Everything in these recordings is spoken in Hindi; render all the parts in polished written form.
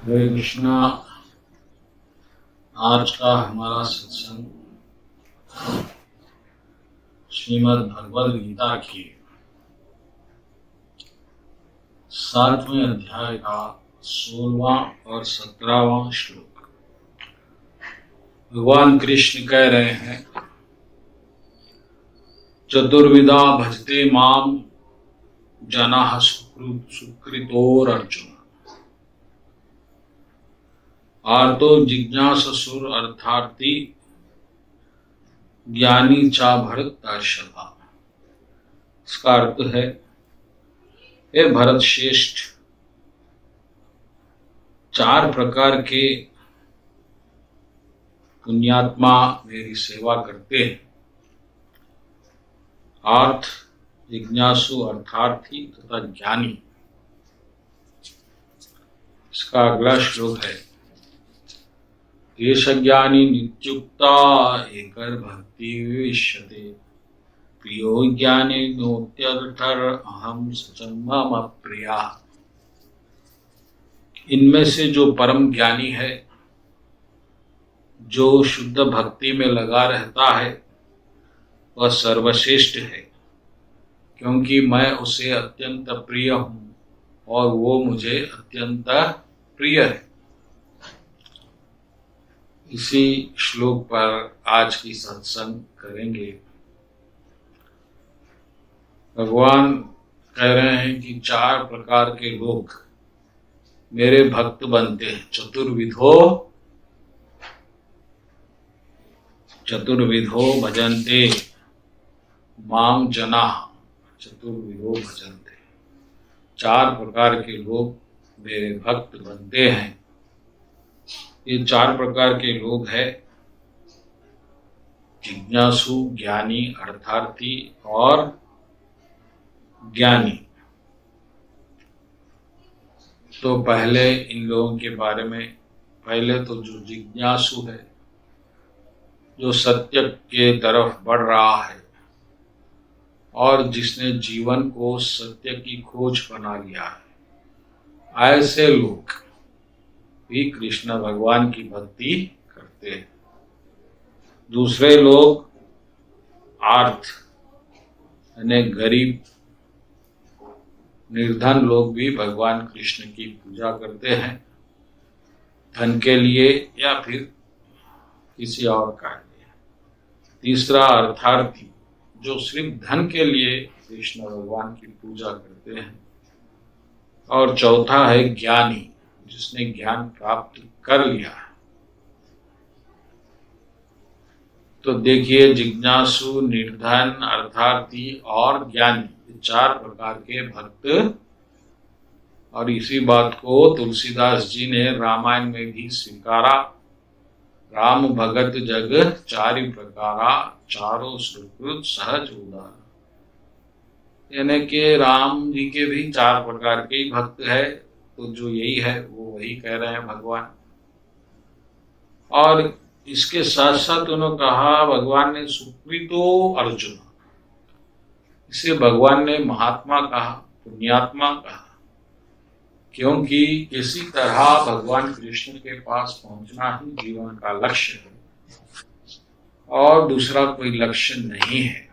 हरे कृष्णा। आज का हमारा सत्संग श्रीमद् भगवद गीता की 7वें अध्याय का 16वां और 17वां श्लोक। भगवान कृष्ण कह रहे हैं, चतुर्विधा भजते माम जनाः सुकृतोर अर्जुन। आर्तो जिज्ञासुर अर्थार्थी ज्ञानी चा भरतर्षभ। इसका अर्थ है, हे भरत श्रेष्ठ, 4 प्रकार के पुण्यात्मा मेरी सेवा करते हैं। आर्थ, जिज्ञासु अर्थार्थी तथा ज्ञानी। इसका अगला श्लोक है, येष ज्ञानी नित्युक्ता एकर भक्ति विविष्यते प्रियो ज्ञानी नोत्यर्थर अहम सचं मम प्रिया। इनमें से जो परम ज्ञानी है, जो शुद्ध भक्ति में लगा रहता है, वह सर्वश्रेष्ठ है, क्योंकि मैं उसे अत्यंत प्रिय हूँ और वो मुझे अत्यंत प्रिय है। इसी श्लोक पर आज की सत्संग करेंगे। भगवान कह रहे हैं कि 4 प्रकार के लोग मेरे भक्त बनते हैं। चतुर्विधो भजन्ते माम जनाः चतुर्विधो भजन्ते। 4 प्रकार के लोग मेरे भक्त बनते हैं। ये 4 प्रकार के लोग हैं, जिज्ञासु, ज्ञानी, अर्थार्थी और ज्ञानी। तो पहले इन लोगों के बारे में, पहले तो जो जिज्ञासु है, जो सत्य के तरफ बढ़ रहा है और जिसने जीवन को सत्य की खोज बना लिया है, ऐसे लोग भी कृष्ण भगवान की भक्ति करते हैं। दूसरे लोग आर्थ यानी गरीब निर्धन लोग भी भगवान कृष्ण की पूजा करते हैं, धन के लिए या फिर किसी और कार्य लिए। तीसरा अर्थार्थी, जो सिर्फ धन के लिए कृष्ण भगवान की पूजा करते हैं। और चौथा है ज्ञानी, जिसने ज्ञान प्राप्त कर लिया है। तो देखिए, जिज्ञासु, निर्धन, अर्थार्थी और ज्ञानी, 4 प्रकार के भक्त। और इसी बात को तुलसीदास जी ने रामायण में भी स्वीकारा। राम भगत जग 4 प्रकारा, चारों सुकृत सहज उदार। यानी कि राम जी के भी 4 प्रकार के भक्त है। तो जो यही है वो वही कह रहे हैं भगवान। और इसके साथ साथ उन्होंने कहा, भगवान ने सुकृतो अर्जुन, इसे भगवान ने महात्मा कहा, पुण्यात्मा कहा, क्योंकि किसी तरह भगवान कृष्ण के पास पहुंचना ही जीवन का लक्ष्य है और दूसरा कोई लक्ष्य नहीं है।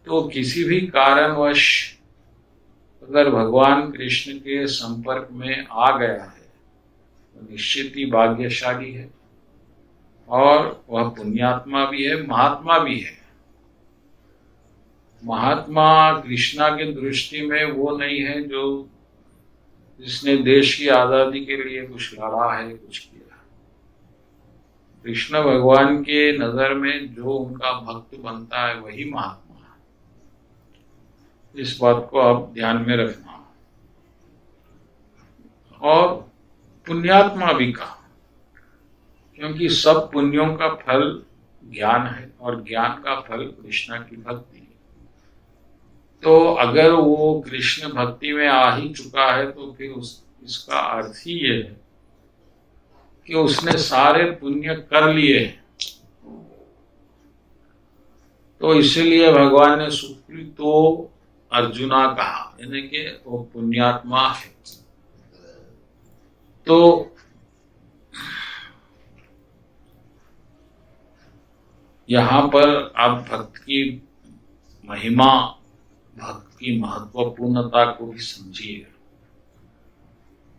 तो किसी भी कारणवश अगर भगवान कृष्ण के संपर्क में आ गया है तो निश्चित ही भाग्यशाली है और वह पुण्यात्मा भी है, महात्मा भी है। महात्मा कृष्णा की दृष्टि में वो नहीं है जो जिसने देश की आजादी के लिए कुछ लड़ा है, कुछ किया। कृष्ण भगवान के नजर में जो उनका भक्त बनता है वही महात्मा। इस बात को आप ध्यान में रखना। और पुण्यात्मा भी कहा, क्योंकि सब पुण्यों का फल ज्ञान है और ज्ञान का फल कृष्ण की भक्ति है। तो अगर वो कृष्ण भक्ति में आ ही चुका है तो फिर इसका अर्थ ही ये है कि उसने सारे पुण्य कर लिए। तो इसीलिए भगवान ने सुकृतो अर्जुना कहा, यानी कि वो पुण्यात्मा है। तो यहाँ पर आप भक्त की महिमा, भक्त की महत्वपूर्णता को भी समझिए।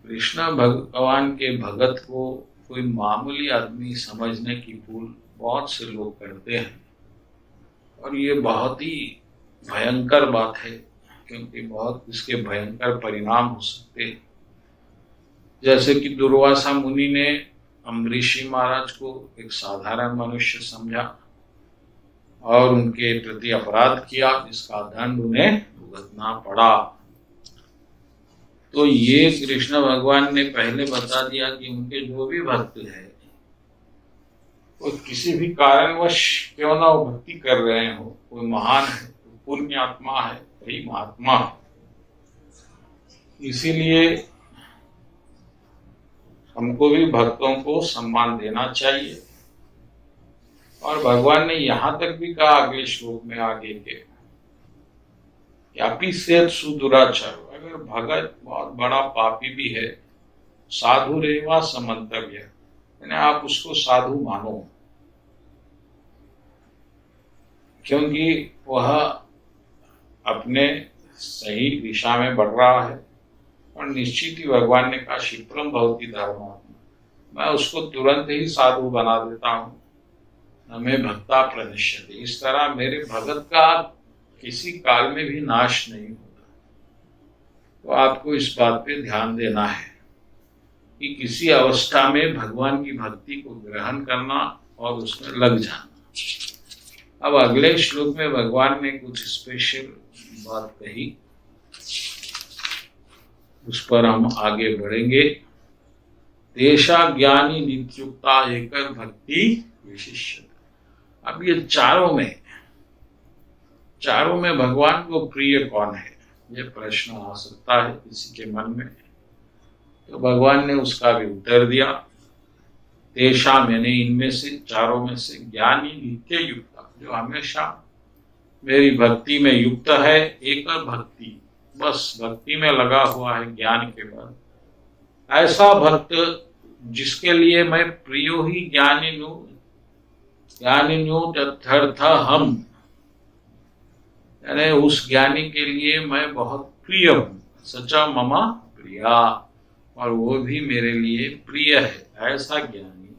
कृष्ण भगवान के भगत को कोई मामूली आदमी समझने की भूल बहुत से लोग करते हैं, और ये बहुत ही भयंकर बात है, क्योंकि बहुत इसके भयंकर परिणाम हो सकते हैं। जैसे कि दुर्वासा मुनि ने अम्बरीशी महाराज को एक साधारण मनुष्य समझा और उनके प्रति अपराध किया, जिसका दंड उन्हें भुगतना पड़ा। तो ये कृष्ण भगवान ने पहले बता दिया कि उनके जो भी भक्त है वो किसी भी कारणवश क्यों ना वो भक्ति कर रहे हो, कोई महान है, पुण्य आत्मा है, वही महात्मा है। इसीलिए हमको भी भक्तों को सम्मान देना चाहिए। और भगवान ने यहाँ तक भी कहा अगले श्लोक में आगे के, अपि सेत सुदुराचार, अगर भगत बहुत बड़ा पापी भी है, साधु रेवा समंतव्य, यानी आप उसको साधु मानो, क्योंकि वह अपने सही दिशा में बढ़ रहा है। और निश्चित ही भगवान ने कहा क्षिप्रम भवति धर्मात्मा, मैं उसको तुरंत ही साधु बना देता हूँ, न मे भक्ता प्रणश्यते, इस तरह मेरे भगत का किसी काल में भी नाश नहीं होगा। तो आपको इस बात पे ध्यान देना है कि किसी अवस्था में भगवान की भक्ति को ग्रहण करना और उसमें लग जाना। अब अगले श्लोक में भगवान ने कुछ स्पेशल बात कही, उस पर हम आगे बढ़ेंगे। देशा ज्ञानी नित्युक्ता एकर भक्ति विशिष्ट। अब ये चारों में भगवान को प्रिय कौन है, ये प्रश्न आ सकता है किसी के मन में। तो भगवान ने उसका भी उत्तर दिया। देशा मैंने इनमें से, चारों में से, ज्ञानी नित्य युक्ता, जो हमेशा मेरी भक्ति में युक्त है, एकर भक्ति, बस भक्ति में लगा हुआ है ज्ञान के बाद, ऐसा भक्त जिसके लिए मैं प्रियो ही ज्ञानिनो तथर्थ हम, यानी उस ज्ञानी के लिए मैं बहुत प्रिय हूँ, सचा ममा प्रिया, और वो भी मेरे लिए प्रिय है। ऐसा ज्ञानी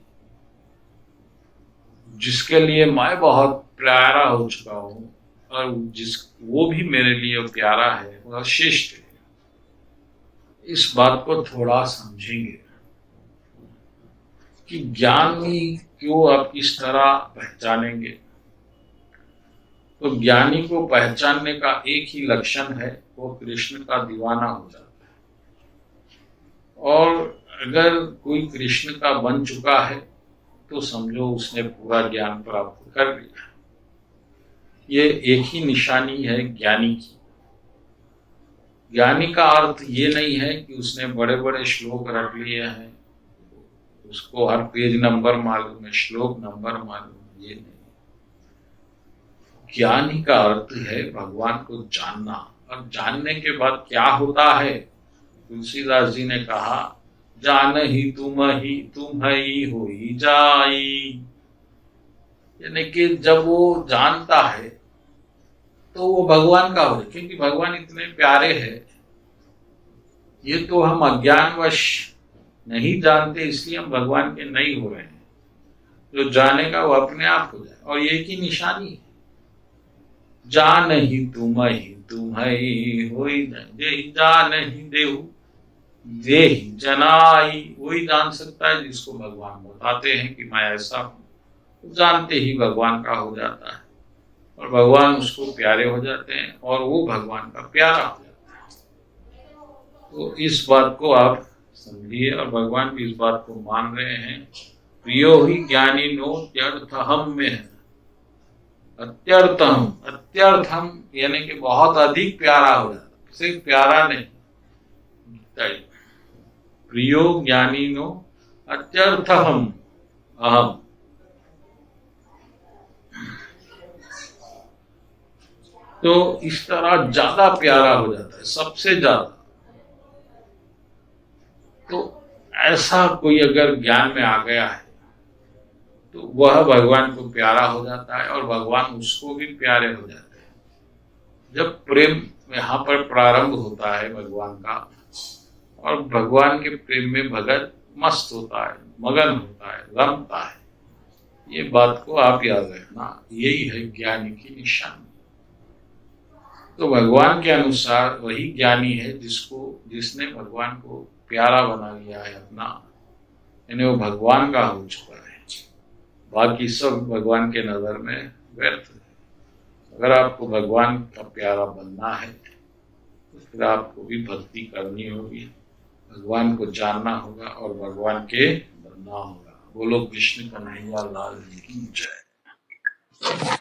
जिसके लिए मैं बहुत प्यारा हो चुका हूँ और वो भी मेरे लिए प्यारा है, वह श्रेष्ठ है। इस बात को थोड़ा समझेंगे कि ज्ञानी क्यों आप किस तरह पहचानेंगे। तो ज्ञानी को पहचानने का एक ही लक्षण है, वो कृष्ण का दीवाना हो जाता है। और अगर कोई कृष्ण का बन चुका है तो समझो उसने पूरा ज्ञान प्राप्त कर लिया। ये एक ही निशानी है ज्ञानी की। ज्ञानी का अर्थ ये नहीं है कि उसने बड़े बड़े श्लोक रख लिए हैं, उसको हर पेज नंबर मालूम है, श्लोक नंबर मालूम, ये नहीं। ज्ञानी का अर्थ है भगवान को जानना, और जानने के बाद क्या होता है, तुलसीदास जी ने कहा, जान ही तुम ही होई जाई, यानी कि जब वो जानता है तो वो भगवान का हो, क्योंकि भगवान इतने प्यारे हैं। ये तो हम अज्ञानवश नहीं जानते, इसलिए हम भगवान के नहीं हो रहे हैं। जो जानेगा वो अपने आप हो जाए, और ये की निशानी है, जान ही तुम ही होई जाई, जान ही देहु दे ही जनाई, वही जान सकता है जिसको भगवान बताते हैं कि मैं ऐसा हूँ, जानते ही भगवान का हो जाता है, और भगवान उसको प्यारे हो जाते हैं, और वो भगवान का प्यारा हो जाता है। तो इस बात को आप समझिए, और भगवान भी इस बात को मान रहे हैं। प्रियो ही ज्ञानी नो त्यर्थहम में है, अत्यर्थम यानी कि बहुत अधिक प्यारा हो जाता है, सिर्फ प्यारा नहीं। प्रियो ज्ञानी नो अत्यर्थहम अहम, तो इस तरह ज्यादा प्यारा हो जाता है, सबसे ज्यादा। तो ऐसा कोई अगर ज्ञान में आ गया है तो वह भगवान को प्यारा हो जाता है और भगवान उसको भी प्यारे हो जाते हैं। जब प्रेम यहाँ पर प्रारंभ होता है भगवान का, और भगवान के प्रेम में भगत मस्त होता है, मगन होता है, रमता है, ये बात को आप याद रखना, यही है ज्ञानी की निशानी। तो भगवान के अनुसार वही ज्ञानी है जिसने भगवान को प्यारा बना लिया है अपना, यानी वो भगवान का हो चुका है। बाकी सब भगवान के नजर में व्यर्थ है। अगर आपको भगवान का प्यारा बनना है तो फिर आपको भी भक्ति करनी होगी, भगवान को जानना होगा और भगवान के बनना होगा। बोलो कृष्ण कन्हैया लाल की जय।